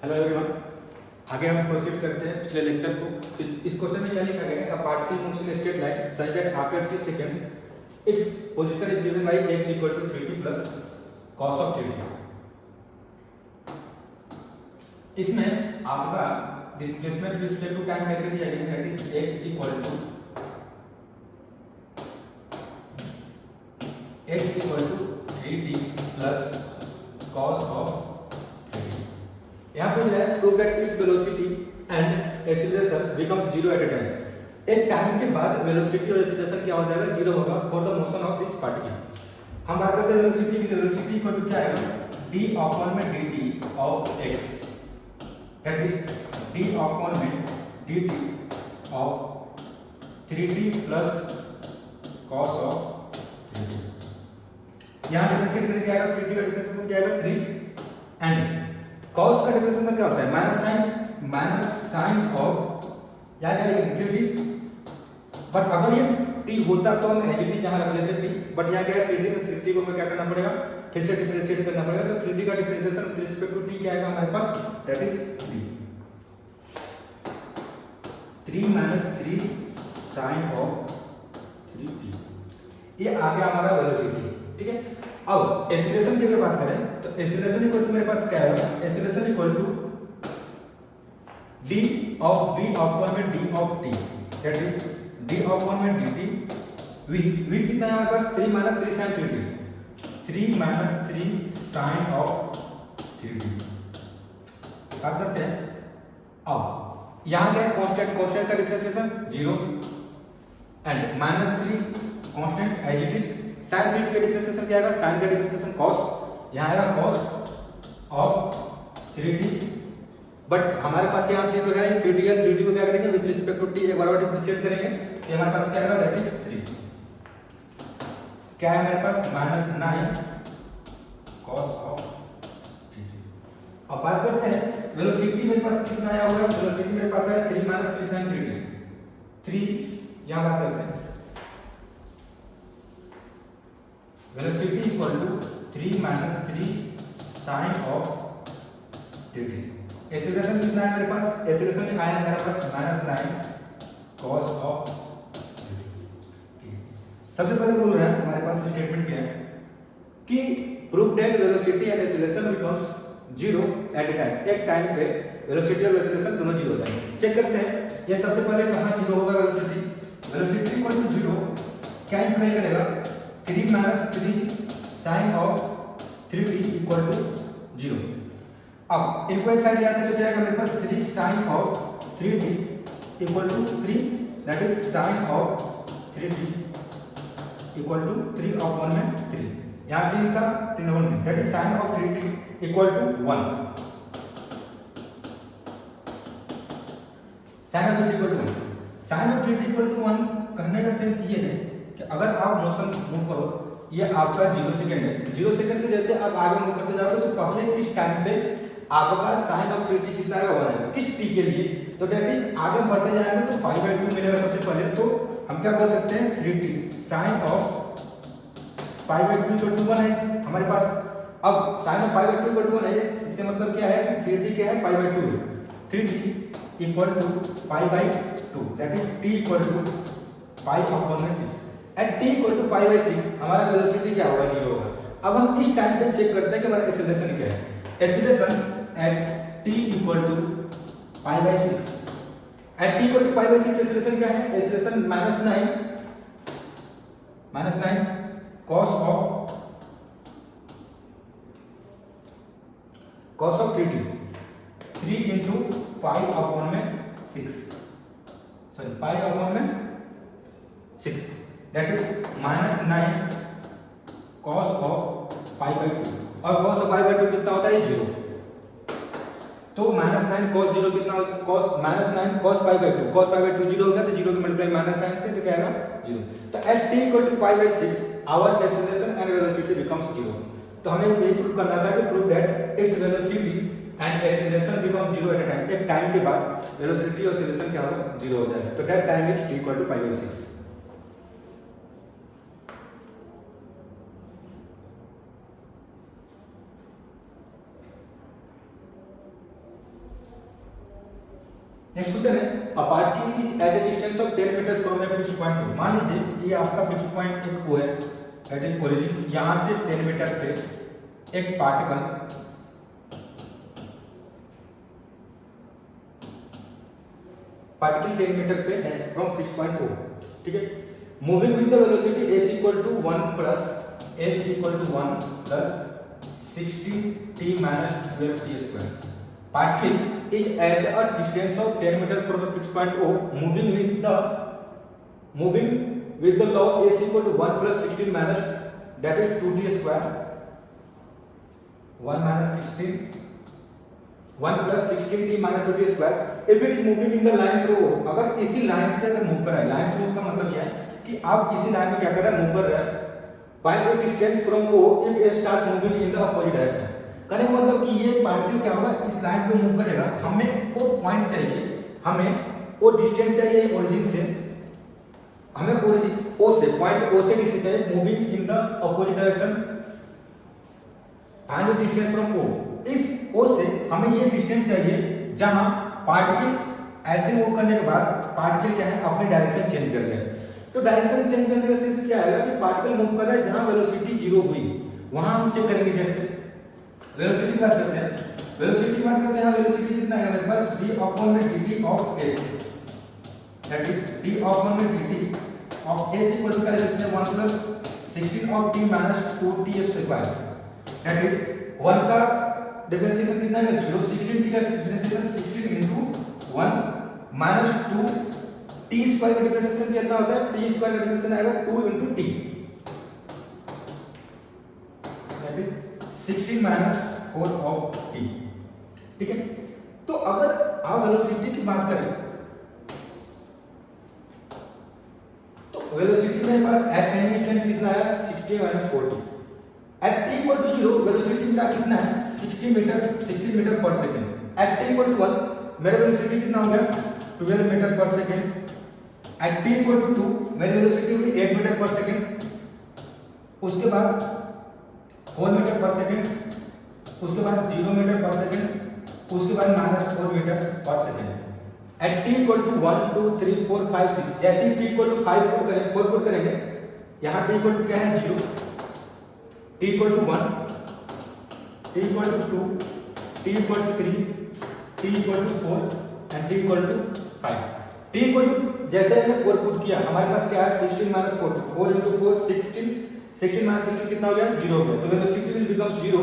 Hello everyone, आगे हम proceed करते हैं पिछले लेक्चर को। इस क्वेश्चन में क्या लिखा गया है? A particle moves in straight line such that after 30 seconds its position is given by x equal to 3t plus cos of 3t। इसमें आपका डिस्प्लेसमेंट रिस्पेक्ट टू टाइम कैसे दिया गया है? That is x equal to 3t plus cos of. यहाँ पूछ रहा है prove that it's velocity and acceleration becomes zero at a time. एक टाइम के बाद वेलोसिटी और एक्सीलरेशन क्या हो जाएगा? जीरो होगा for the motion of this particle. हम बात करते हैं वेलोसिटी की। वेलोसिटी इक्वल टू क्या आएगा? d अपॉन में dt of x, that is d upon में dt of 3t plus cos of 3t। यहाँ डिफरेंशिएट करके क्या आएगा? 3t का डिफरेंशिएशन क्या आएगा? 3 एंड cos का डिफरेंशिएशन क्या होता है? माइनस साइन ऑफ यहाँ क्या लिखेंगे? 3t। बट अगर ये t होता तो हम एज इट इज यहाँ रख लेते t, बट यहाँ क्या है 3t, तो 3t को हमें क्या करना पड़ेगा? फिर से डिफरेंशिएट करना पड़ेगा। तो 3t का differentiation with respect to t क्या आएगा हमारे पास? That is 3 minus 3 sine of 3t। ये आ गया हमारा वेलोसिटी, ठीक है। अब एक्सीलरेशन की अगर बात करें तो एक्सीलरेशन इक्वल टू मेरे पास क्या है? Acceleration equal to d of v upon में d of t, that is d upon में dt। v कितना है हमारे पास? 3 minus 3 sin 3t, 3 minus 3 sine of 3t। बात करते हैं। अब यहाँ क्या है? कांस्टेंट, कांस्टेंट का differentiation 0 and minus 3 constant as it is. sin 3t का डिफरेंशिएशन क्या आएगा? sin का डिफरेंशिएशन cos, यहाँ आएगा cos ऑफ 3t। बट हमारे पास यहाँ t तो है, ये 3t है। 3t को क्या करेंगे? विद रिस्पेक्ट टू t एक बार और डिफरेंशिएट करेंगे तो हमारे पास क्या आएगा? That is 3। क्या है हमारे पास? Minus 9 cos of 3t। अब बात करते हैं वेलोसिटी मेरे पास कितना आया होगा? वेलोसिटी मेरे पास है 3 माइनस 3 sin 3t। 3 यहाँ बात करते हैं। Velocity equal to 3 minus 3 sine of 3t। Acceleration कितना है मेरे पास? एक्सीलरेशन आया मेरे पास माइनस 9 cos ऑफ 3t। सबसे पहले बोल रहा है हमारे पास स्टेटमेंट क्या है कि prove that velocity and acceleration becomes zero at a time. एक टाइम पे वेलोसिटी और एक्सीलरेशन दोनों जीरो हो जाएंगे। चेक करते हैं ये सबसे पहले कहाँ जीरो होगा? Velocity, velocity equal to zero क्या इंप्लाई करेगा? 3 minus 3 sine of 3t equal to 0। अब इनको एक साइड याद है तो क्या आएगा मेरे पास? 3 sine of 3t equal to 3, that is sine of 3t equal to 3 upon में 3। यहाँ 3 था, 3 upon 3, that is sine of 3t equal to 1। Sine of 3t equal to 1। Sine of 3t equal to 1 कहने का sense ये है कि अगर आप मोशन मूव करो, ये आपका 0 सेकंड है। 0 सेकंड से जैसे आप आगे मूव करते जाओगे तो पहले किस टाइम पे आपका साइन ऑफ 3t कितना आएगा? 1 आएगा। किस t के लिए? तो दैट इज आगे बढ़ते जाएंगे तो π/2 मिलेगा सबसे पहले। तो हम क्या बोल सकते हैं? 3t sign of π/2 equal to 1 है हमारे पास। अब साइन ऑफ π/2 इक्वल टू 1 है, इसका मतलब क्या है? 3t क्या है? π/2 है। 3t equal to π/2, that is t equal to pi upon में 6 एट t इक्वल टू 5/6 हमारा वेलोसिटी क्या होगा? 0 होगा। अब हम इस टाइम पे चेक करते हैं कि हमारा एक्सीलरेशन क्या है। Acceleration at t equal to 5/6, at t equal to 5/6 acceleration क्या है? Acceleration minus 9 cos of 3t, 3 into 5 upon में 6, सॉरी 5 अपॉन में 6, that is minus 9 cos of 5/2। और cos ऑफ 5/2 कितना होता है? 0। तो माइनस 9 cos 0 कितना? cos माइनस 9 cos 5/2, cos 5/2 0 हो गया तो 0 को मल्टीप्लाई माइनस साइन से तो क्या आएगा? 0। तो at t equal to 5/6 our acceleration and velocity becomes 0। तो हमें ये प्रूव करना था कि prove that it's velocity and acceleration becomes 0 at a time. एक टाइम के बाद वेलोसिटी और एक्सीलरेशन क्या होगा? 0 हो जाएगा। तो that time is t equal to 5/6। Next question है, a particle is at a distance of 10 meters from a fixed point. मान लीजिए ये आपका फिक्स्ड पॉइंट एक वो है, दैट इज ओरिजिन, यहां से 10 मीटर पे एक पार्टिकल पार्टिकल 10 मीटर पे है फ्रॉम फिक्स पॉइंट ओ, ठीक है, moving with the velocity s equal to 1 plus s equal to 1 plus 16t minus 12t square. Particle is at a distance of 10 metre from a fixed point O, moving with the log s equal to 1 plus 16 minus that is 2t square, 1 minus 16 1 plus 16t minus 2t square if it is moving in the line through O। अगर इसी line से अगर move कर रहा है, line through का मतलब यह है कि आप इसी लाइन में क्या कर रहे हैं, मूव कर रहे हैं by a distance from O if A starts moving in the opposite direction। कहने का मतलब कि ये पार्टिकल क्या होगा, इस लाइन पे मूव करेगा, हमें वो पॉइंट चाहिए, हमें वो डिस्टेंस चाहिए ओरिजिन से, हमें ओरिजिन ओ से पॉइंट ओ से डिस्टेंस चाहिए moving in the opposite direction find the distance from O. इस ओ से हमें ये डिस्टेंस चाहिए जहां पार्टिकल ऐसे मूव करने के बाद पार्टिकल क्या है, अपनी डायरेक्शन चेंज कर जाए। तो डायरेक्शन चेंज करने का सेंस क्या आएगा कि पार्टिकल मूव कर रहा है जहां वेलोसिटी 0 हुई, वहां हम चेक करेंगे। जैसे वेलोसिटी की बात करते हैं, वेलोसिटी की बात करते हैं, वेलोसिटी कितना है मेरे पास, d अपॉन में dt of s, that is d upon में dt of s equal to क्या लिख सकते हैं, 1 plus 16 of t minus 2t square, that is 1 का डिफरेंशिएशन कितना है, 0, 16t का differentiation 16 into 1 minus 2 t square का डिफरेंशिएशन कितना होता है, t स्क्वायर का डिफरेंशिएशन आएगा 2 into t, that is 16 minus 4 of t, ठीक है। तो अगर आप वेलोसिटी की बात करें तो वेलोसिटी मेरे पास एट एनी इंस्टेंट कितना आया, 60 minus 40। At t equal to 0 velocity मेरा कितना है, 60 metre per second. At t equal to 1 मेरा वेलोसिटी कितना हो गया, 12 metre per second. At t equal to 2 मेरी वेलोसिटी होगी 8 मीटर पर सेकंड, उसके बाद 4 मीटर पर सेकंड, उसके बाद 0 मीटर पर सेकंड, उसके बाद minus 4 metre per second. At t equal to 1 2 3 4 5 6, जैसे ही t इक्वल टू 5 पुट करेंगे, 4 पुट करेंगे, यहाँ t इक्वल टू क्या है, 0, t equal to 1, t equal to 2, t equal to 3, t equal to 4 and t equal to 5। t equal to जैसे हमने 4 put किया, हमारे पास क्या है, 16 माइनस 4, 4 into 4 16, 16 माइनस 16 कितना हो गया, 0 हो गया। तो velocity will become 0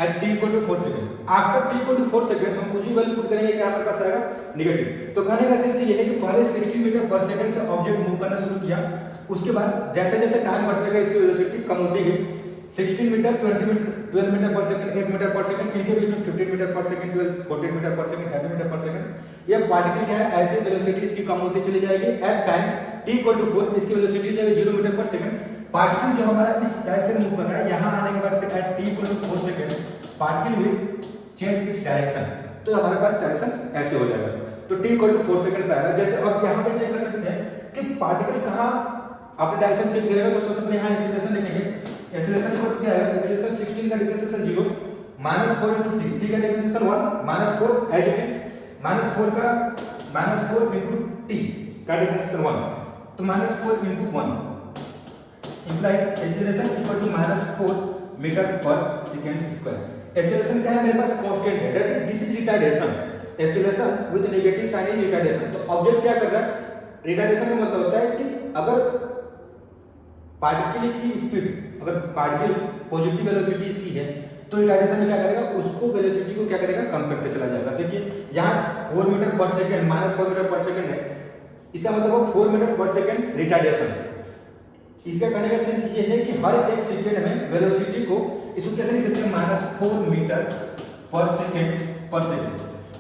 at t equal to 4 second. After t equal to 4 second हम कुछ भी वैल्यू पुट करेंगे, क्या हमारे पास आएगा, नेगेटिव। तो कहने का सेंस ये है कि पहले 60 मीटर पर सेकंड से ऑब्जेक्ट मूव करना शुरू किया, उसके बाद जैसे जैसे टाइम बढ़ता गया इसकी वेलोसिटी कम होती गई, 16 metre, 20 metre, 12 metre per second, 8 metre per second, इनके बीच में 15 metre per second, 12, 14 metre per second, 30 metre per second. ये पार्टिकल क्या है, ऐसे वेलोसिटी इसकी कम होती चली जाएगी। At time t equal to 4 इसकी वेलोसिटी हो जाएगी 0 मीटर पर सेकंड। पार्टिकल जो हमारा इस डायरेक्शन मूव कर रहा है, यहां आने के बाद at t equal to 4 second particle will change its direction, तो हमारे पास डायरेक्शन ऐसे हो जाएगा। तो t इक्वल टू 4 सेकंड पे आएगा। जैसे अब यहां पे चेक कर सकते हैं कि पार्टिकल कहां अपने डायरेक्शन चेंज करेगा, तो सबसे पहले यहां एक्सीलरेशन लिखेंगे। एक्सीलरेशन को क्या है, एक्सीलरेशन 16 का differentiation 0 minus 4 into t, t का differentiation 1 minus 4 as it is, minus 4 का माइनस 4 into t का डिफरेंशिएशन 1, तो minus 4 into 1 imply acceleration equal to minus 4 metre per second square. Acceleration क्या है, मेरे पास कांस्टेंट है, that is this is retardation. Acceleration with negative sign is retardation. तो object क्या कर रहा है, रिटार्डेशन का मतलब होता है कि अगर पार्टिकल की स्पीड, अगर पार्टिकल पॉजिटिव वेलोसिटी इसकी है, तो रिटार्डेशन में क्या करेगा, उसको वेलोसिटी को क्या करेगा, कम करते चला जाएगा। देखिए यहाँ 4 metre per second minus 4 metre per second है, इसका मतलब 4 मीटर पर सेकंड रिटार्डेशन। इसका कहने का सेंस ये है कि हर एक सेकंड में वेलोसिटी को, इसको कैसे लिख सकते हैं, माइनस 4 मीटर पर सेकंड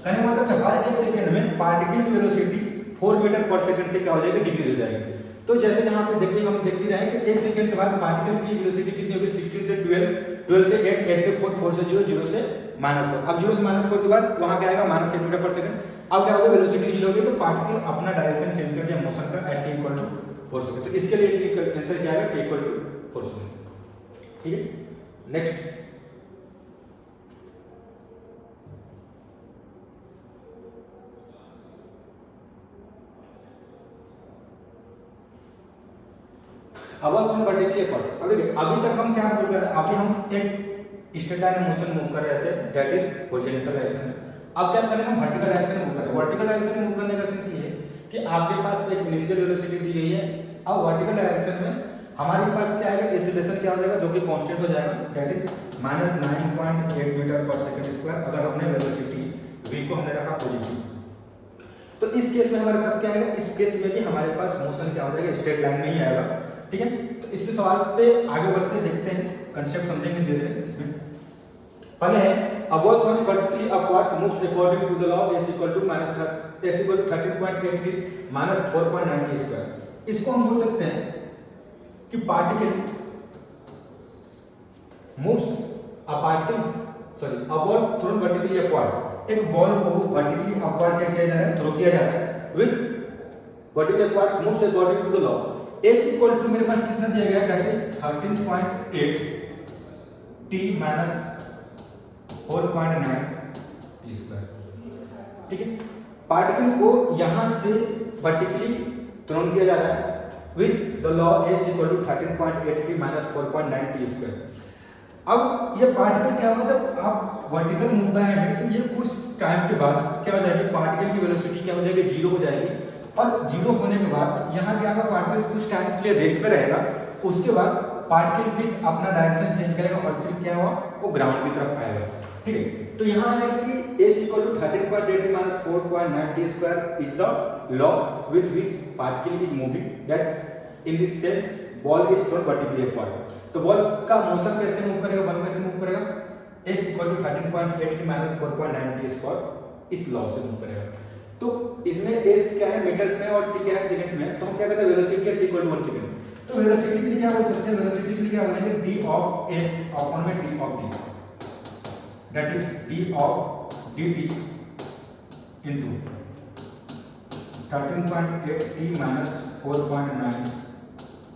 कहने का मतलब कि हर एक सेकंड में पार्टिकल की वेलोसिटी 4 मीटर पर सेकंड से क्या हो जाएगी, डिक्रीज हो जाएगी। तो जैसे यहाँ पे देखिए, हम देख भी रहे हैं कि एक सेकंड के बाद पार्टिकल की वेलोसिटी कितनी होगी, 16 से 12, 12 से 8, 8 से 4, 4 से 0, 0 से माइनस 4। अब 0 से माइनस 4 के बाद वहां क्या आएगा, माइनस 8 मीटर पर सेकंड। अब क्या होगा, वेलोसिटी 0 होगी, तो पार्टिकल अपना डायरेक्शन चेंज करते हैं मोशन का at t equal to 4 second. तो इसके लिए आंसर क्या आएगा, t इक्वल टू 4 सेकंड। ठीक है, next above thrown vertically upwards. अब देखिए अभी तक हम क्या बोल रहे हैं, अभी हम एक स्ट्रेट लाइन में मोशन मूव कर रहे थे, दैट इज हॉरिजॉन्टल डायरेक्शन में। अब क्या करें, हम वर्टिकल डायरेक्शन में मूव करें। वर्टिकल डायरेक्शन में मूव करने का सेंस ये है कि आपके पास एक इनिशियल वेलोसिटी दी गई है। अब वर्टिकल डायरेक्शन में हमारे पास क्या आएगा, एक्सीलरेशन क्या हो जाएगा, जो कि कांस्टेंट हो जाएगा, that is -9.8 metre per second square. अगर हमने वेलोसिटी v को हमने रखा पॉजिटिव, तो इस केस में हमारे पास क्या आएगा, इस केस में भी हमारे पास मोशन क्या हो जाएगा, स्ट्रेट लाइन में ही आएगा। ठीक है, तो इस पे सवाल पे आगे बढ़ते देखते हैं, कंसेप्ट समझेंगे धीरे धीरे। इसमें पहले है above thrown vertically upwards moves according to the law s equal to 13.83 minus 4.90 square. इसको हम बोल सकते हैं कि particle moves above thrown vertically upward. एक बॉल को वर्टिकली अपवर्ड क्या किया जा रहा है, थ्रो किया जा रहा है with vertically upwards moves according to the law s equal to मेरे पास कितना दिया गया है, that is 13.8 t minus 4.9 t square. ठीक है, पार्टिकल को यहां से वर्टिकली थ्रोन किया जा रहा है with the law s equal to 13.8 t minus 4.9 t square. अब ये पार्टिकल क्या होगा, जब आप वर्टिकल मूव कराएंगे तो ये कुछ टाइम के बाद क्या हो जाएगी, पार्टिकल की वेलोसिटी क्या हो जाएगी, जीरो हो जाएगी। और जीरो होने के बाद यहाँ क्या होगा, पार्टिकल कुछ टाइम के लिए रेस्ट पे रहेगा। उसके बाद पार्टिकल फिर अपना डायरेक्शन चेंज करेगा और फिर क्या हुआ, वो ग्राउंड की तरफ आएगा। ठीक है, तो यहाँ है कि s equal to 13.8 minus 4.9 t square is the law with which particle is moving, that in this sense ball is thrown vertically upward. तो बॉल का मोशन कैसे मूव करेगा, बॉल कैसे मूव करेगा, s equal to 13.8 minus 4.9 t square इस law से move करेगा। तो इसमें s क्या है मीटर्स में और t क्या है सेकंड्स में, तो हम क्या करते हैं, वेलोसिटी है t इक्वल टू 1 सेकंड। तो वेलोसिटी के लिए क्या बोल सकते हैं, वेलोसिटी के लिए क्या बोलेंगे, d ऑफ s अपॉन में d of t, that is d of dt into 13.8 t minus 4.9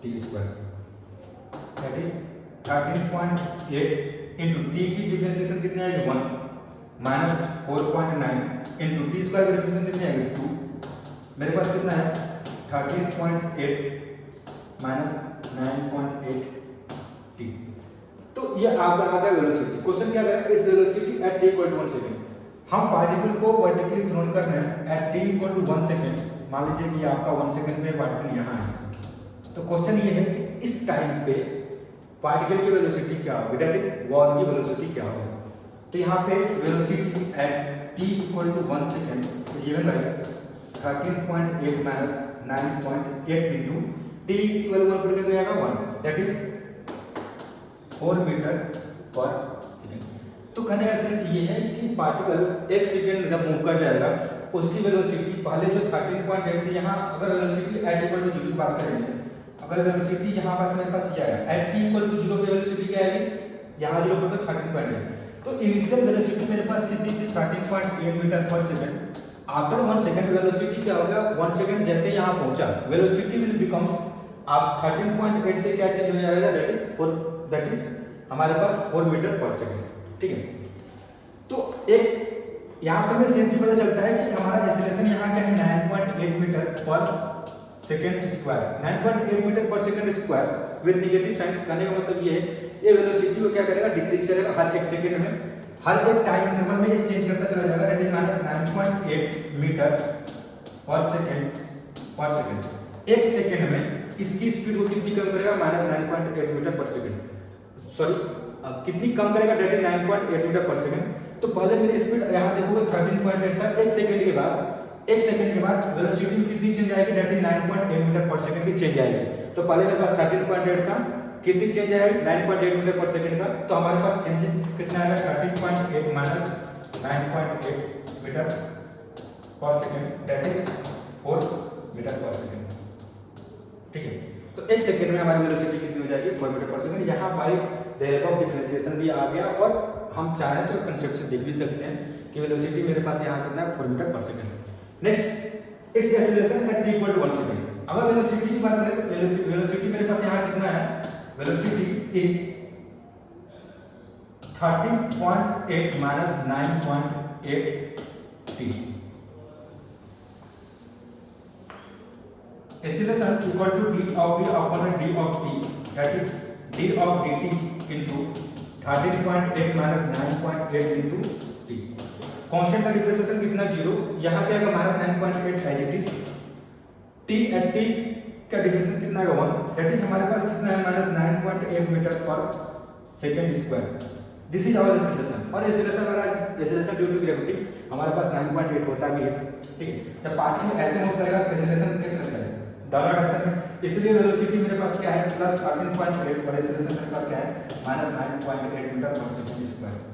t square, that is 13.8 into t की डिफरेंशिएशन कितनी आएगी, 1 माइनस 4.9 इनटू t स्क्वायर की डिफरेंशिएशन कितनी आएगी, 2। मेरे पास कितना है 13.8 माइनस 9.8 t। तो ये आपका आ गया वेलोसिटी। क्वेश्चन क्या करें, इस velocity at t equal to 1 second. हम पार्टिकल को वर्टिकली थ्रोन कर रहे हैं at t equal to 1 second. मान लीजिए कि आपका 1 सेकंड में पार्टिकल यहाँ है, तो क्वेश्चन ये है कि इस टाइम पे पार्टिकल की वेलोसिटी क्या होगी, दैट इज बॉल की वेलोसिटी क्या होगी। तो यहाँ पे velocity at t equal to 1 second given है 13.8 minus 9.8 into t equal to 1 पर कितना आएगा, 1, that is 4 metre per second. तो कहने का सेंस ये है कि पार्टिकल एक सेकंड जब मूव कर जाएगा, उसकी वेलोसिटी पहले जो 13.8 थी, यहाँ अगर वेलोसिटी एट इक्वल टू 0 की बात करेंगे, अगर वेलोसिटी यहाँ पास मेरे पास क्या है, एट t इक्वल टू 0 पे वेलोसिटी क्या आएगी, यहाँ 0 पर 13.8। तो इनिशियल वेलोसिटी मेरे पास कितनी थी, 13.8 metre per second. After 1 second velocity क्या हो गया, 1 सेकंड जैसे यहाँ पहुंचा, वेलोसिटी विल बिकम्स, आप 13.8 से क्या चेंज हो जाएगा, दैट इज 4, दैट इज हमारे पास 4 मीटर पर सेकंड। ठीक है, तो एक यहाँ पे हमें सेंस भी पता चलता है कि हमारा एक्सीलरेशन यहाँ क्या है, 9.8 metre per second square, 9.8 metre per second square with negative science. कहने का मतलब ये है, ये वेलोसिटी को क्या करेगा, डिक्रीज करेगा हर एक सेकंड में, हर एक टाइम इंटरवल में ये चेंज करता चला जाएगा, that is minus 9.8 metre per second. एक सेकंड में इसकी स्पीड को कितनी कम करेगा, minus 9.8 metre per second, sorry कितनी कम करेगा, that is 9.8 metre per second. तो पहले मेरी स्पीड यहाँ देखोगे 13.8 था, एक सेकंड के बाद वेलोसिटी में कितनी चेंज आएगी, that is 9.8 metre per second की चेंज आएगी। तो पहले मेरे पास 13.8 था, कितनी चेंज आएगी, 9.8 मीटर पर सेकंड का। तो हमारे पास चेंज कितना आएगा, 13.8 minus 9.8 metre per second, that is 4 metre per second. ठीक है, तो एक सेकंड में हमारी वेलोसिटी कितनी हो जाएगी, 4 मीटर पर सेकंड। यहाँ by the help of differentiation भी आ गया, और हम चाहें तो कंसेप्ट से देख भी सकते हैं कि वेलोसिटी मेरे पास यहाँ कितना है, 4 metre per second. Next, it's acceleration at t equal to 1 second. अगर वेलोसिटी की बात करें तो वेलोसिटी मेरे पास यहाँ कितना है, velocity is 13.8 minus 9.8 t। acceleration equal to d of v upon d of t, that is d of dt into 13.8 minus 9.8 into t. Constant का डिफरेंशिएशन कितना 0, यहाँ पे आएगा minus 9.8 as it is, t at t का differentiation कितना आएगा 1, that is हमारे पास कितना है minus 9.8 metre per second square. This is our acceleration. और एक्सेलरेशन हमारा एक्सेलरेशन ड्यू टू ग्रेविटी हमारे पास 9.8 होता भी है. ठीक है, जब पार्टिकल ऐसे मूव करेगा तो एक्सेलरेशन कैसे लगता है डाउनवर्ड डायरेक्शन में. इसलिए वेलोसिटी मेरे पास क्या है प्लस 13.8 और एक्सेलरेशन मेरे पास क्या है minus 9.8 metre per second square.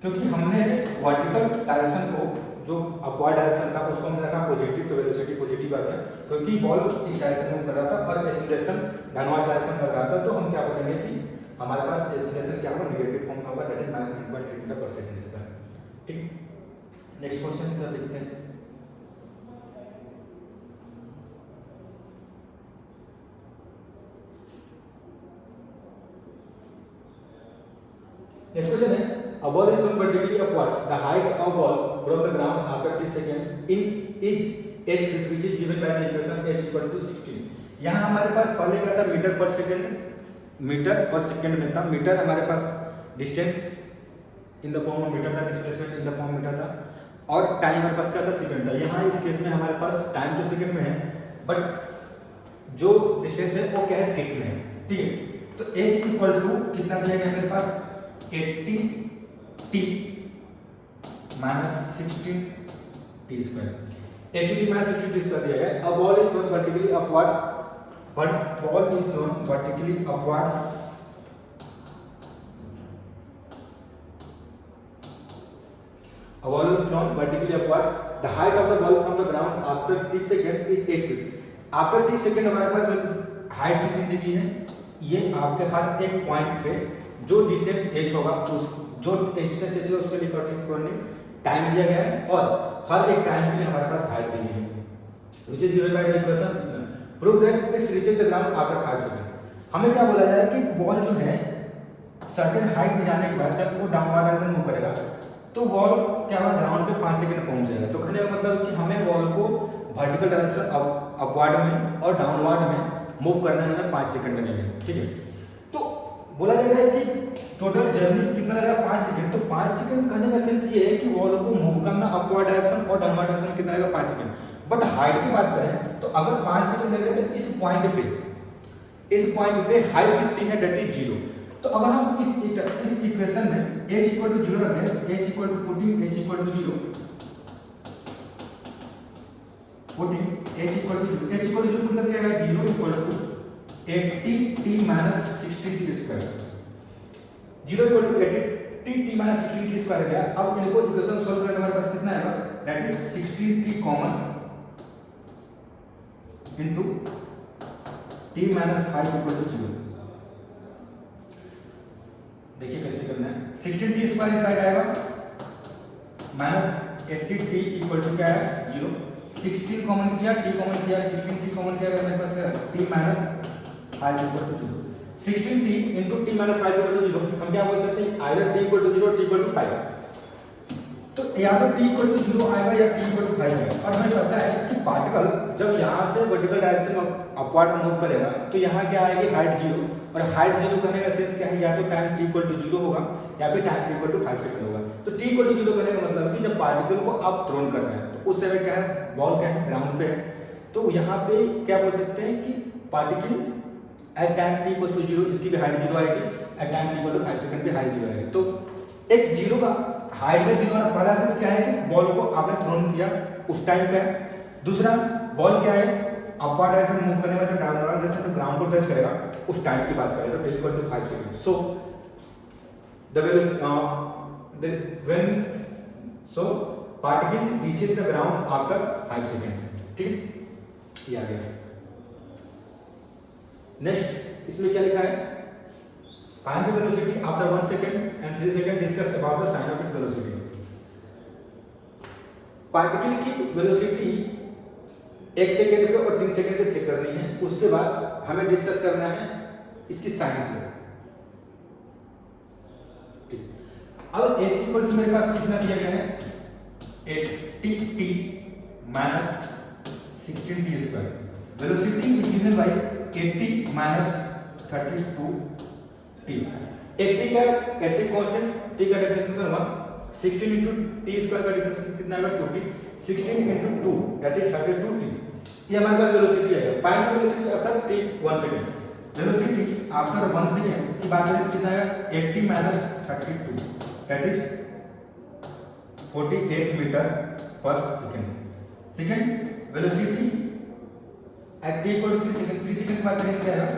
क्योंकि हमने वर्टिकल डायरेक्शन को जो अपवर्ड डायरेक्शन था उसको हमने रखा पॉजिटिव, तो वेलोसिटी पॉजिटिव आ गया क्योंकि बॉल इस डायरेक्शन में कर रहा था और एक्सेलरेशन डाउनवर्ड डायरेक्शन कर रहा था. तो हम क्या बोलेंगे कि हमारे पास एक्सेलरेशन क्या होगा नेगेटिव फॉर्म में होगा, that is minus 9.8 metre per second square. ठीक, नेक्स्ट क्वेश्चन की तरफ देखते हैं. नेक्स्ट क्वेश्चन है a ball is thrown vertically upwards. The height of ball from the ground after 30 seconds in is h feet, which is given by the equation h equal to 16. यहाँ हमारे पास पहले क्या था मीटर पर सेकंड, मीटर और second में था. Meter हमारे पास distance in the form of meter था, displacement in the form meter था, और टाइम हमारे पास क्या था सेकंड था. यहाँ इस केस में हमारे पास टाइम तो सेकंड में है बट जो डिस्टेंस है वो क्या है फीट में है. ठीक है, तो h इक्वल टू कितना दिया गया मेरे पास 80 t minus 16 t square. 80 t minus 16 t square दिया गया. अब ball is thrown vertically upwards, but ball is thrown vertically upwards a ball is thrown vertically upwards. The height of the ball from the ground after 30 seconds is 8 feet. After 30 second हमारे पास height कितनी दी गई है, ये आपके हर एक point पे जो distance h होगा उस जो डिस्टेंस h है उसके लिए कॉर्डिनेट टाइम दिया गया है और हर एक टाइम के लिए हमारे पास हाइट दी गई है, which is given by the equation. Prove that it reaches the ground after 5 seconds. हमें क्या बोला जा रहा है कि बॉल जो है सर्टेन हाइट में जाने के बाद जब वो डाउनवर्ड डायरेक्शन मूव करेगा तो बॉल क्या होगा ग्राउंड पे 5 सेकंड पहुंच जाएगा. तो कहने का मतलब कि हमें बॉल को वर्टिकल डायरेक्शन अपवर्ड में और डाउनवर्ड में मूव करना है हमें 5 सेकंड लगेंगे. ठीक है, तो बोला जा रहा है कि टोटल जर्नी कितना लगेगा 5 सेकंड. तो 5 सेकंड कहने का सेंस ये है कि बॉल को मूव करना अपवर्ड डायरेक्शन और डाउनवर्ड डायरेक्शन में कितना लगेगा 5 सेकंड. बट हाइट की बात करें तो अगर 5 सेकंड लगे तो इस पॉइंट पे हाइट कितनी है दैट इज 0. तो अगर हम इस इक्वेशन में h इक्वल टू 0 रख दें, h equal to 14, h equal to 0, 14, h equal to 0, h equal to 0 मतलब क्या है 0 equal to 80t minus 16t square. 0 equal to 80t minus 16t square गया. अब इनको इक्वेशन सॉल्व करके हमारे पास कितना आएगा that is 16t common into t minus 5 equal to 0. देखिए कैसे करना है. 16t स्क्वायर इस साइड आएगा माइनस 80t इक्वल टू क्या है 0. 16 कॉमन किया, t कॉमन किया, 16t कॉमन किया मेरे पास है t minus 5 equal to 0. 16t into t minus 5 equal to 0. हम क्या बोल सकते हैं either t equal to 0 t equal to 5. तो या तो t इक्वल टू 0 आएगा या t इक्वल टू 5 आएगा. और हमें पता है कि पार्टिकल जब यहाँ से वर्टिकल डायरेक्शन में अपवर्ड मूव करेगा तो यहाँ क्या आएगी हाइट 0. और हाइट 0 करने का सेंस क्या है या तो टाइम t इक्वल टू 0 होगा या फिर time t equal to 5 second होगा. तो t इक्वल टू 0 करने का मतलब है कि जब पार्टिकल को आप थ्रोन कर रहे हैं तो उस समय क्या है बॉल क्या है ग्राउंड पे है. तो यहाँ पे क्या बोल सकते हैं कि particle at time t equal to 0 इसकी भी हाइट 0 आएगी, at time t equal to 5 second भी हाइट 0 आएगी. तो एक 0 का हाइट का 0 पहला सेंस क्या है कि बॉल को आपने थ्रोन किया उस टाइम का है. दूसरा बॉल क्या है अपवर्ड डायरेक्शन मूव करने में जब डाउनवर्ड डायरेक्शन तो ग्राउंड को टच करेगा उस टाइम की बात करें तो t equal to 5 second. So so particle reaches the ground after 5 second. ठीक, ये आ गया. नेक्स्ट इसमें क्या लिखा है find the velocity after 1 second and 3 second. discuss about the sign of its velocity. Particle की वेलोसिटी 1 सेकंड पे और 3 सेकंड पे चेक करनी है. उसके बाद हमें डिस्कस करना है इसकी साइन को. ठीक, अब s इक्वल टू मेरे पास कितना दिया गया है 80t minus 16t square. Velocity is given by 80 minus 32 T. 80 का 80 कांस्टेंट, टी का डिफरेंशिएशन 1, 16 into टी स्क्वायर का डिफरेंशिएशन कितना आएगा 2t, 16 into 2 that is 32 T. ये हमारे पास वेलोसिटी है। Find the velocity after t 1 second. Velocity after 1 second की बात करें तो कितना आएगा 80 minus 32 that is 48 metre per second. Second velocity at t equal to 3 second, 3 second के बाद क्या आएगा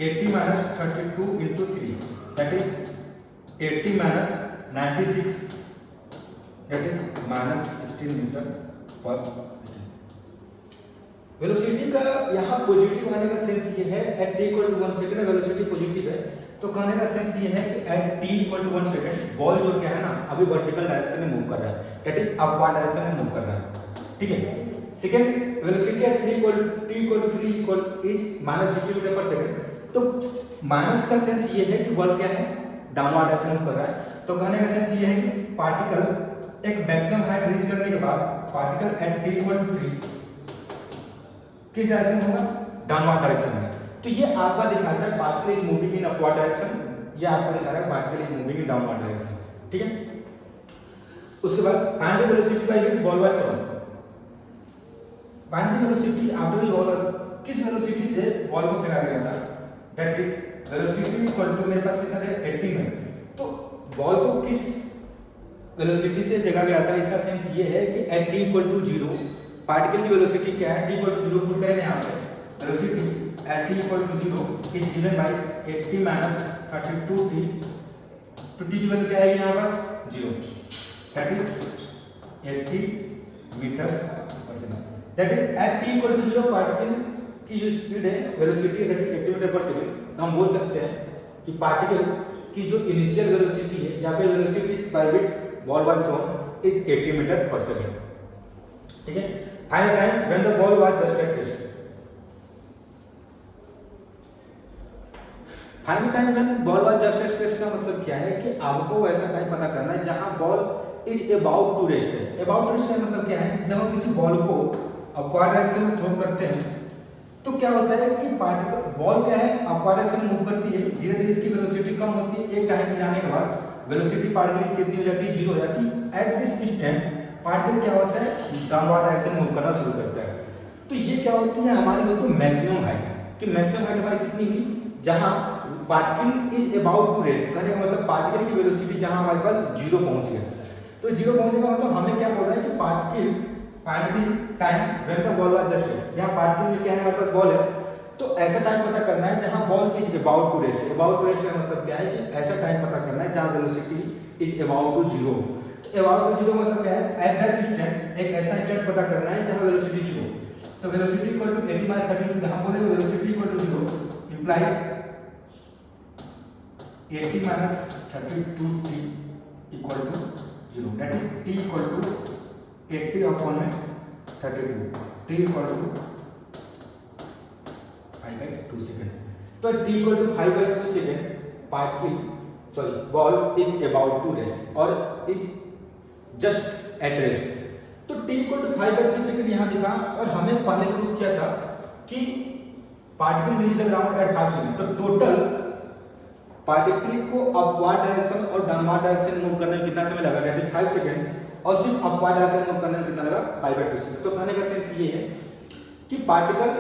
80 minus 32 into 3 that is 80 minus 96 that is minus 16 metre per second. Velocity का यहाँ पॉजिटिव आने का सेंस ये है at t equal to 1 second velocity positive है, तो कहने का सेंस ये है कि at t equal to 1 second ball जो क्या है ना अभी वर्टिकल डायरेक्शन में मूव कर रहा है, दैट इज अपवर्ड डायरेक्शन में मूव कर रहा है। ठीक है। Second velocity at t equal to 3 equal is minus 60 metre per second, तो माइनस का सेंस ये है कि बॉल क्या है डाउनवर्ड डायरेक्शन में कर रहा है, तो कहने का सेंस ये है कि पार्टिकल एक मैक्सिमम हाइट रीच करने के बाद particle at t equal to 3 किस डायरेक्शन होगा डाउनवर्ड डायरेक्शन में। तो ये आपका दिखाता है particle is moving in upward direction, ये आपको दिखा रहा है particle is moving in downward direction. ठीक है। उसके बाद find the velocity by using ball wise thrown. Find the velocity after the ball, किस वेलोसिटी से बॉल को फेंका गया था, that is velocity equal to मेरे पास कितना है 80 में, तो बॉल को किस वेलोसिटी से फेंका गया था, इसका सेंस ये है कि at t equal to 0 particle की वेलोसिटी क्या है, t इक्वल टू 0 पुट करेंगे यहाँ पे velocity at t equal to 0 is given by 80 minus 32 t, तो t की वैल्यू क्या आएगी यहाँ पास 0 that is 80 metre per second, that is at t equal to 0 particle की जो स्पीड है वेलोसिटी है 80 मीटर पर सेकंड, तो हम बोल सकते हैं कि पार्टिकल की जो इनिशियल वेलोसिटी है या फिर velocity by which ball was thrown is 80 metre per second. ठीक है। Find time when the ball was just at rest. Find time when ball was just at rest का मतलब क्या है कि आपको ऐसा टाइम पता करना है जहां ball is about to rest है। अबाउट टू रेस्ट का मतलब क्या है, जब हम किसी बॉल को अपवर्ड डायरेक्शन में थ्रो करते हैं तो क्या होता है कि पार्टिकल बॉल क्या है अपवर्ड डायरेक्शन में मूव करती है, धीरे धीरे इसकी वेलोसिटी कम होती है, एक टाइम पे जाने के बाद वेलोसिटी पार्टिकल की कितनी हो जाती है 0 हो जाती है। एट दिस इंस्टेंट पार्टिकल क्या होता है डाउनवर्ड डायरेक्शन में मूव करना शुरू करता है, तो ये क्या होती है हमारी होती है मैक्सिमम हाइट, कि मैक्सिमम हाइट हमारी कितनी हुई जहां particle is about to rest, कहने का मतलब पार्टिकल की वेलोसिटी जहां हमारे पास 0 पहुंच गया, तो 0 पहुंचने का मतलब हमें क्या बोल रहा है कि particle find the time when the ball was just hit, यहां पार्टिकल में क्या है हमारे पास बॉल है, तो ऐसा टाइम पता करना है जहां ball is about to rest. About to rest का मतलब क्या है कि ऐसा टाइम पता करना है जहां वेलोसिटी इज अबाउट टू 0, तो अबाउट टू 0 मतलब क्या है एट दैट इंस्टेंट, एक ऐसा इंस्टेंट पता करना है जहां वेलोसिटी 0, तो वेलोसिटी इक्वल टू 80 माइनस 32, जहां बोले velocity equal to 0 implies 80 minus 32 t equal to 0, that is t equal to 80 upon में 32, t इक्वल टू 5/2 सेकंड। तो t equal to 5/2 second particle ball is about to rest और is just at rest, तो t equal to 5/2 second यहाँ दिखा, और हमें पहले prove किया था कि पार्टिकल reach the ground at 5 second, तो टोटल पार्टिकल को अपवर्ड डायरेक्शन और डाउनवर्ड डायरेक्शन मूव करने में कितना समय लगा, दैट इज 5 सेकंड, और सिर्फ अपवर्ड डायरेक्शन मूव करने में कितना लगा 5/2 सेकंड। तो कहने का सेंस ये है कि पार्टिकल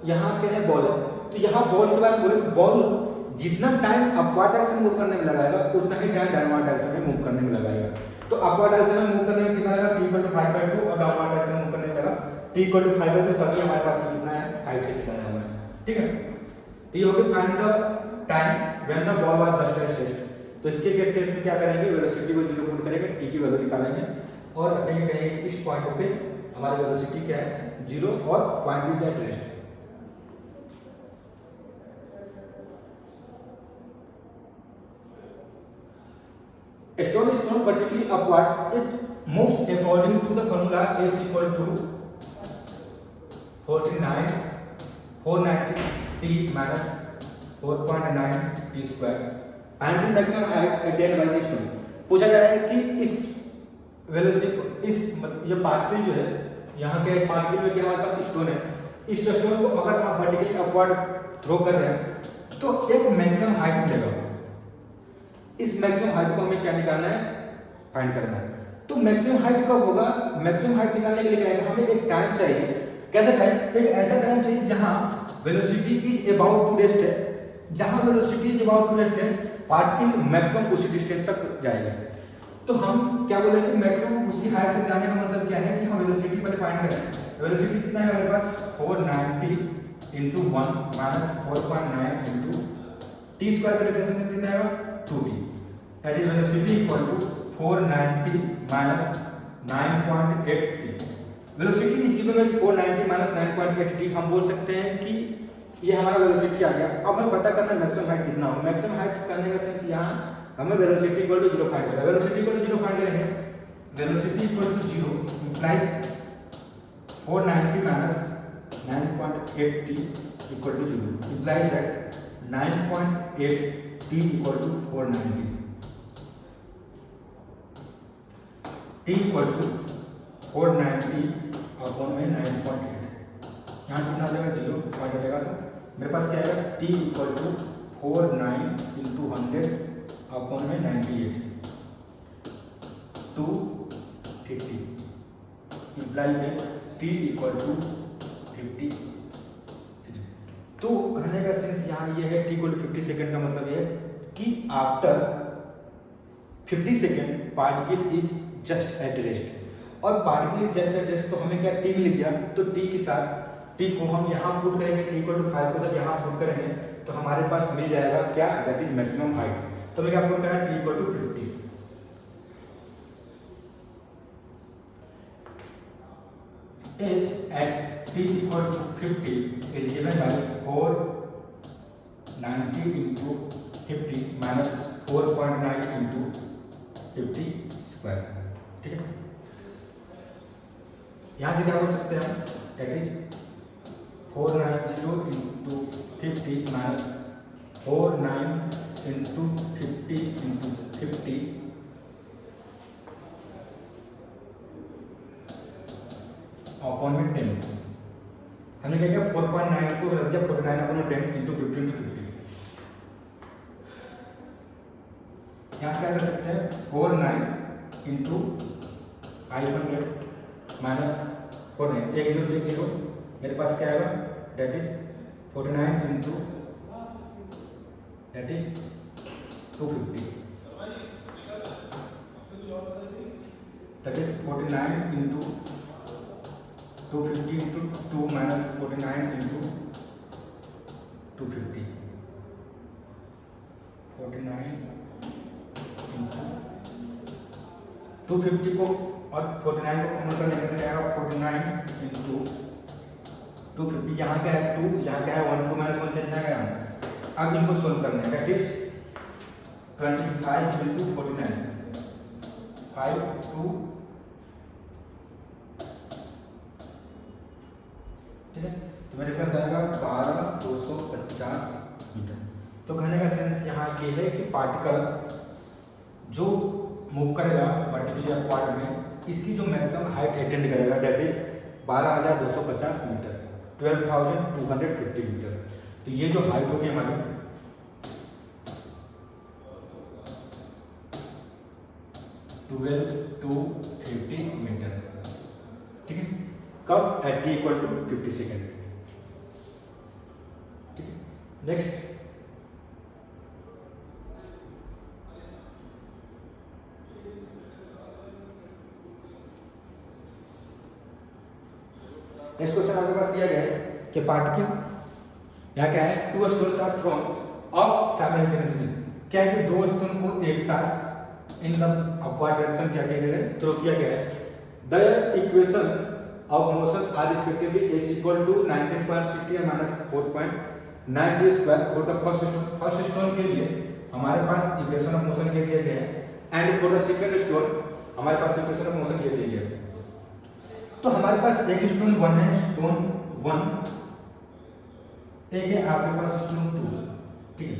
यहाँ क्या है बॉल है, तो यहाँ बॉल के बारे में बोले तो बॉल जितना टाइम अपवर्ड डायरेक्शन मूव करने में लगाएगा उतना ही टाइम डाउनवर्ड डायरेक्शन में मूव करने में लगाएगा, तो अपवर्ड डायरेक्शन में मूव करने में कितना लगा t इक्वल टू 5/2 और डाउनवर्ड डायरेक्शन में मूव करने में लगा t इक्वल टू 5/2, तभी हमारे पास कितना है 5 सेकंड आया हुआ है। ठीक है। तो ये हो गया find the time when the ball was just at rest. तो इसके केस में क्या करेंगे, वेलोसिटी को 0 पुट करेंगे, t की वैल्यू निकालेंगे और रखेंगे कहीं इस पॉइंट पे हमारी वेलोसिटी क्या है 0 और point is at rest. A stone is thrown vertically upwards, it moves according to the formula S equal to 490 t minus 4.9 t square and the maximum height attained by this stone। पूछा जा रहा है कि इस velocity इस ये particle जो है यहाँ के पार्टिकल में क्या हमारे पास स्टोन है, इस स्टोन को अगर आप वर्टिकली अपवर्ड थ्रो कर रहे हैं तो एक मैक्सिमम हाइट मिलेगा। इस मैक्सिमम हाइट को हमें क्या निकालना है, फाइंड करना है। तो मैक्सिमम हाइट कब होगा, मैक्सिमम हाइट निकालने के लिए क्या है, हमें एक टाइम चाहिए। कैसा टाइम, एक ऐसा टाइम चाहिए जहां velocity is about to rest है, जहां velocity is about to rest है पार्टिकल मैक्सिमम उसी डिस्टेंस तक जाएगा। तो हम क्या बोले कि मैक्सिमम उसी हाइट तक जाने का मतलब क्या है कि हम वेलोसिटी पहले फाइंड करें। वेलोसिटी कितना है हमारे पास, 490 into 1 minus 4.9 into t square का डिफरेंस कितना आएगा, 2t। That is velocity equal to 490 minus 9.8t। Velocity is given by 490 minus 9.8t। हम बोल सकते हैं कि ये हमारा वेलोसिटी आ गया। अब हमें पता करना है मैक्सिमम हाइट कितना हो। मैक्सिमम हाइट करने का सेंस यहाँ हमें वेलोसिटी इक्वल टू 0 फाइंड करना है। वेलोसिटी इक्वल टू 0 फाइंड करेंगे, velocity equal to 0 implies 490 minus 9.8t equal to 0 implies that 9.8t equal to 490, t equal to 490 upon में 9.8। यहाँ कितना आ जाएगा, 0 पॉइंट आ जाएगा। तो मेरे पास क्या आएगा, t equal to 49 into 100 upon में 98 250 इम्प्लाइज है t इक्वल टू 50। तो कहने का सेंस यहाँ ये है t इक्वल टू 50 सेकेंड का मतलब ये कि after 50 second particle is just at rest. और particle is just at rest तो हमें क्या t मिल गया। तो t के साथ t को हम यहाँ पुट करेंगे, t इक्वल टू 5 को जब यहाँ पुट करेंगे तो हमारे पास मिल जाएगा क्या, दैट इज मैक्सिमम हाइट। तो हमें क्या पुट करना है, t equal to 50 is at t equal to 50 is given by 490 into 50 minus 4.9 into 50 square. ठीक है, यहाँ से क्या बोल सकते हैं हम, that is 490 into 50 minus 49 into 50 into 50 upon में 10। हमने क्या किया, 4.9 को रख दिया 49 अपॉन 10 इंटू 50 इंटू 50। यहाँ से क्या कर सकते हैं, 49 इंटू 500 माइनस 49, एक जीरो से एक जीरो, मेरे पास क्या आएगा, that is 49 into that is 250, that is 49 into 250 into 2 minus 49 into 250, 49 into 250 को और 49 को कॉमन करने के लिए आएगा 49 इंटू 250। यहाँ क्या है 2, यहाँ क्या है 1, 2 माइनस 1 कितना है। अब इनको सोल्व करना है, दैट इज 25 इंटू 49, 5 2, ठीक है। तो मेरे पास आएगा 12,250 मीटर। तो कहने का सेंस यहाँ ये है कि पार्टिकल जो मूव करेगा वर्टिकली अपवर्ड में, इसकी जो मैक्सिमम हाइट अटेंड करेगा दैट इज 12,250 मीटर, 12,250 मीटर। तो ये जो हाइट होगी हमारी 12,250 मीटर, ठीक है। कब, at t equal to 50 second. ठीक है, नेक्स्ट क्वेश्चन आपके पास दिया गया है कि पार्टिकल यहाँ क्या है, 2 stones are thrown off simultaneously. क्या है कि 2 स्टोन को एक साथ इन द अपवर्ड डायरेक्शन क्या किया गया है, थ्रो किया गया है। The equations of motions are respectively s equal to 19.60 and minus 4.9 square for the first stone के लिए हमारे पास इक्वेशन ऑफ मोशन के दिए गए हैं and for the second stone हमारे पास इक्वेशन ऑफ मोशन के दिए गए हैं। तो हमारे पास एक स्टोन 1 है, स्टोन 1, एक है आपके पास स्टोन 2, ठीक है।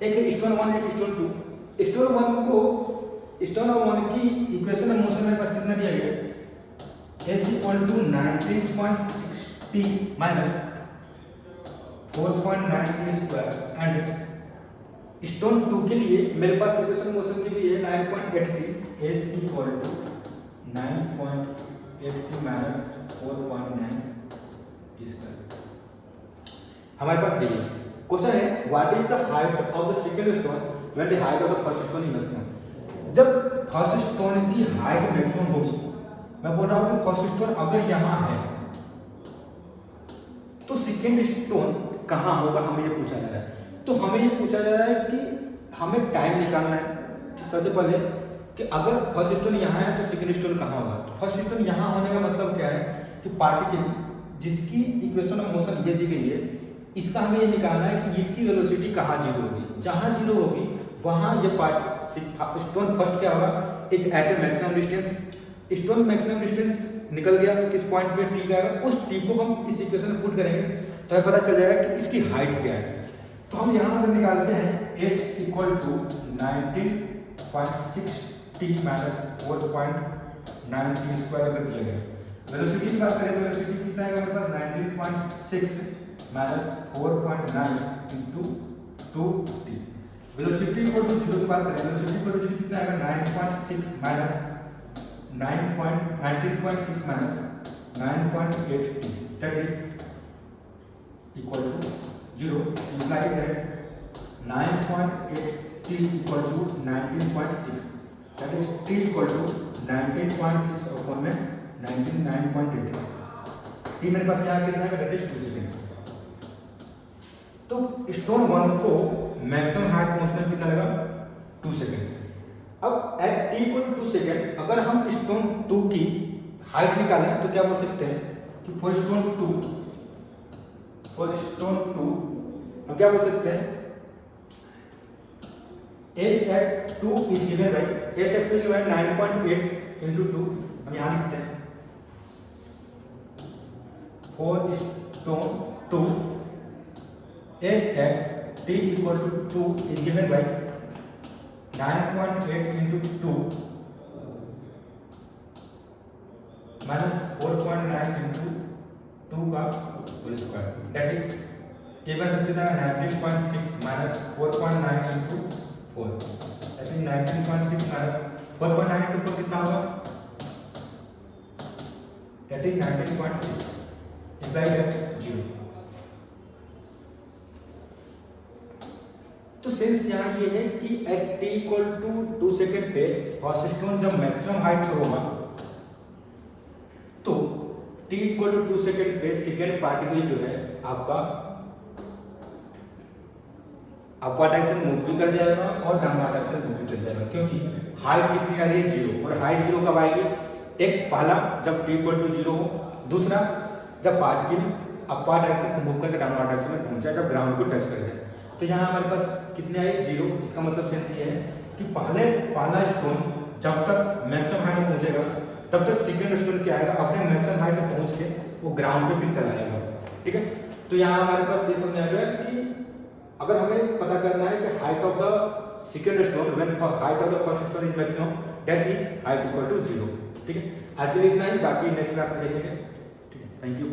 एक है स्टोन 1, एक स्टोन 2। स्टोन 1 को, स्टोन 1 की इक्वेशन ऑफ मोशन मेरे पास कितना दिया गया है, s equal to 19.60 minus 4.9 square and stone 2 के लिए मेरे पास इक्वेशन मोशन के लिए 9.83 s equal to 9.83 minus 4.9 square. हमारे पास देखिए क्वेश्चन है what is the height of the second stone when the height of the first stone is maximum. जब फर्स्ट स्टोन की हाइट मैक्सिमम होगी, मैं बोल रहा हूं कि फर्स्ट स्टोन अगर यहां है तो सेकंड स्टोन कहां होगा, हमें ये पूछा जा रहा है। तो हमें ये पूछा जा रहा है कि हमें टाइम निकालना है कि सबसे पहले कि अगर फर्स्ट स्टोन यहाँ है तो सेकंड स्टोन कहाँ होगा। तो फर्स्ट स्टोन यहाँ होने का मतलब क्या है कि पार्टिकल जिसकी इक्वेशन ऑफ मोशन ये दी गई है, इसका हमें ये निकालना है कि इसकी वेलोसिटी कहाँ जीरो होगी। जहाँ जीरो होगी वहाँ ये स्टोन फर्स्ट क्या होगा, is at a maximum distance. Stone maximum distance निकल गया, किस पॉइंट पे टी का आएगा, उस टी को हम इस इक्वेशन में पुट करेंगे तो हमें पता चल जाएगा कि इसकी हाइट क्या है। तो हम यहाँ अगर निकालते हैं s equal to 19.60 minus 4.9 square अगर दिया गया। वेलोसिटी की बात करें तो वेलोसिटी कितना है हमारे पास 19.6 minus 4.9 into 2t। Velocity equal to zero की बात करें, वेलोसिटी इक्वल टू जीरो कितना आएगा 9.6 minus 19.6 minus 9.8t that is equal to 0 implies that 9.8t equal to 19.6 that is t equal to 19.6 upon में 99.8 t मेरे पास यहाँ कितना है that is 2 सेकेंड। तो स्टोन 1 को मैक्सिमम हाइट पहुंचने में कितना लगा 2 सेकेंड। अब at t equal to 2 second अगर हम स्टोन 2 की हाइट निकालें तो क्या बोल सकते हैं कि फॉर स्टोन 2 हम क्या बोल सकते हैं s at 2 is given by s at 2 is 9.8 into 2। हम यहाँ लिखते हैं for stone 2 s at t equal to 2 is given by 9.8 into 2 minus 4.9 into 2 का होल स्क्वायर दैट इज एक बार दूसरी तरह 19.6 minus 4.9 into 4 that is 19.6 minus 4.9 into 4 कितना होगा दैट इज 19.6 इम्प्लाइड है 0। तो सेंस यहाँ ये है कि at t equal to 2 second पे फर्स्ट स्टोन जब मैक्सिमम हाइट पर होगा तो t इक्वल टू 2 सेकेंड पे सेकेंड पार्टिकल जो है आपका अपवर्ड डायरेक्शन मूव भी कर जाएगा और डाउनवर्ड डायरेक्शन मूव भी कर जाएगा, क्योंकि हाइट कितनी आ रही है 0 और हाइट 0 कब आएगी, एक पहला जब t इक्वल टू 0 हो, दूसरा जब पार्टिकल अपवर्ड डायरेक्शन से मूव करके डाउनवर्ड डायरेक्शन में पहुंचा जब ग्राउंड को टच कर जाए। तो यहाँ हमारे पास कितने आए 0। इसका मतलब सेंस ये है कि पहला स्टोन जब तक मैक्सिमम हाइट में पहुंचेगा तब तक सेकेंड स्टोन क्या आएगा अपने मैक्सिमम हाइट में पहुंच के वो ग्राउंड पे फिर चला जाएगा। ठीक है, तो यहाँ हमारे पास ये समझ आ गया कि अगर हमें पता करना है कि height of the second stone when height of the first stone is maximum that is height equal to 0। ठीक है, आज के लिए इतना ही, बाकी नेक्स्ट क्लास में देखेंगे। ठीक है, थैंक यू।